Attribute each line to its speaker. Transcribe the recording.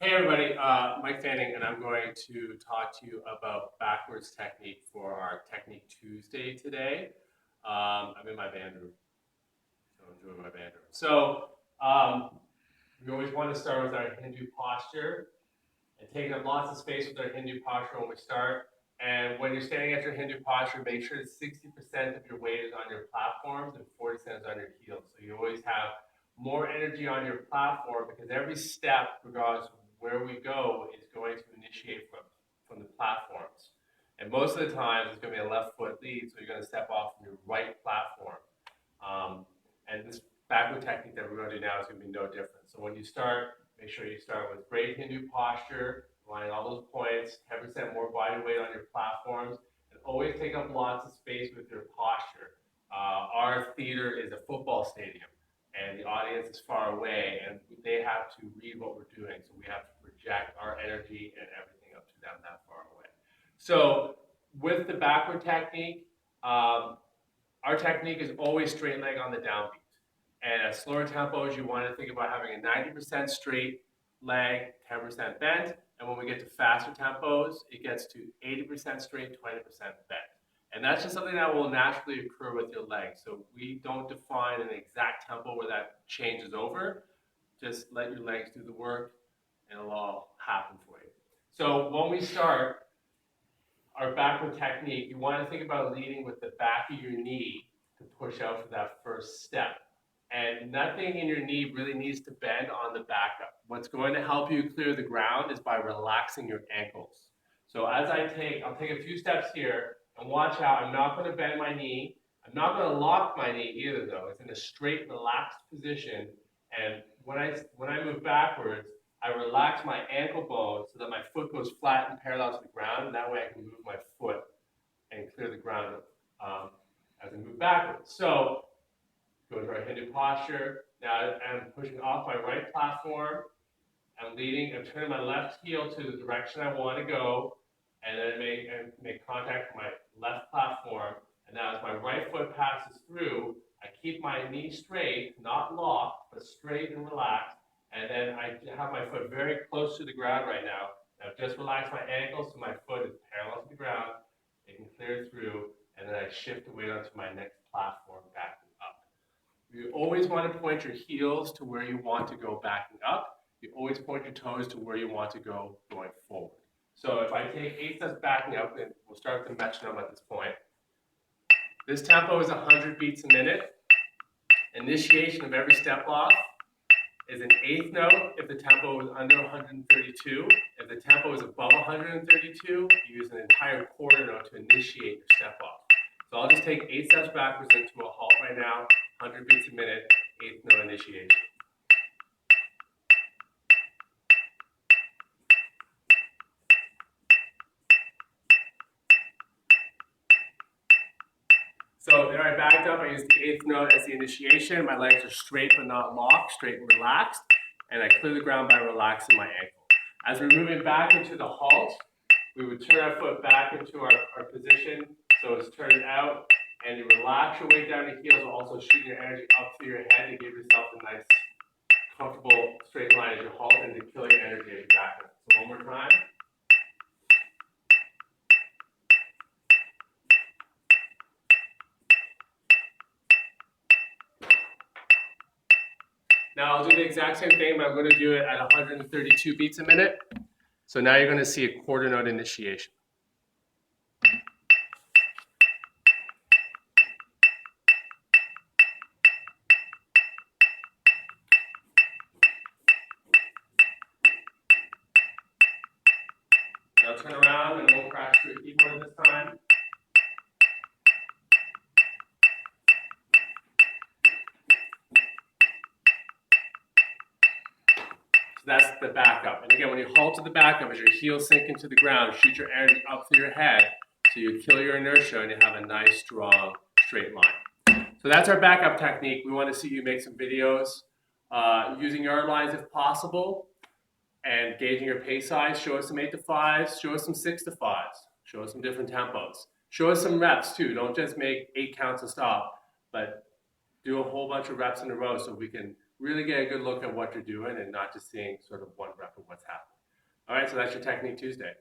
Speaker 1: Hey everybody, Mike Fanning, and I'm going to talk to you about backwards technique for our Technique Tuesday today. I'm in my band room, so I'm doing my band room. We always want to start with our Hindu posture and taking up lots of space with our Hindu posture when we start. And when you're standing at your Hindu posture, make sure that 60% of your weight is on your platforms and 40% is on your heels. So you always have more energy on your platform because every step, regardless of where we go, is going to initiate from the platforms. And most of the time, it's going to be a left foot lead, so you're going to step off from your right platform. And this backward technique that we're going to do now is going to be no different. So when you start, make sure you start with great Hindu posture, aligning all those points, 10% more body weight on your platforms, and always take up lots of space with your posture. Our theater is a football stadium, and the audience is far away, and they have to read what we're doing, so we have to project our energy and everything up to them that far away. So with the backward technique, our technique is always straight leg on the downbeat. And at slower tempos, you want to think about having a 90% straight leg, 10% bent. And when we get to faster tempos, it gets to 80% straight, 20% bent. And that's just something that will naturally occur with your legs. So we don't define an exact tempo where that changes over. Just let your legs do the work and it'll all happen for you. So when we start our backward technique, you want to think about leading with the back of your knee to push out for that first step. And nothing in your knee really needs to bend on the backup. What's going to help you clear the ground is by relaxing your ankles. So as I'll take a few steps here, and watch out, I'm not going to bend my knee. I'm not going to lock my knee either though. It's in a straight, relaxed position. And when I move backwards, I relax my ankle bone so that my foot goes flat and parallel to the ground, and that way I can move my foot and clear the ground as I move backwards. So go to our Hindu posture. Now I'm pushing off my right platform. I'm leading. I'm turning my left heel to the direction I want to go, and then I make contact with my left platform. And now as my right foot passes through, I keep my knee straight, not locked, but straight and relaxed. And then I have my foot very close to the ground right now. I've just relaxed my ankle so my foot is parallel to the ground. It can clear through, and then I shift the weight onto my next platform, backing up. You always want to point your heels to where you want to go backing up. You always point your toes to where you want to go going forward. So if I take 8 steps backing up, and we'll start with the metronome at this point. This tempo is 100 beats a minute. Initiation of every step off is an eighth note if the tempo is under 132. If the tempo is above 132, you use an entire quarter note to initiate your step off. So I'll just take 8 steps backwards into a halt right now, 100 beats a minute, eighth note initiation. So there I backed up, I used the eighth note as the initiation. My legs are straight but not locked, straight and relaxed. And I clear the ground by relaxing my ankle. As we're moving back into the halt, we would turn our foot back into our position. So it's turned out, and you relax your weight down your heels, while also shooting your energy up through your head to give yourself a nice, comfortable straight line as you halt and to kill your energy as you back up. So one more time. Now I'll do the exact same thing, but I'm going to do it at 132 beats a minute. So now you're going to see a quarter note initiation. Now turn around and we'll crash through the keyboard this time. So that's the backup. And again, when you halt to the backup, as your heels sink into the ground, shoot your energy up through your head so you kill your inertia and you have a nice, strong, straight line. So that's our backup technique. We want to see you make some videos using your lines if possible and gauging your pace size. Show us some 8 to 5s, show us some 6 to 5s, show us some different tempos. Show us some reps too. Don't just make 8 counts and stop, but do a whole bunch of reps in a row so we can really get a good look at what you're doing and not just seeing sort of one rep of what's happening. All right, so that's your Technique Tuesday.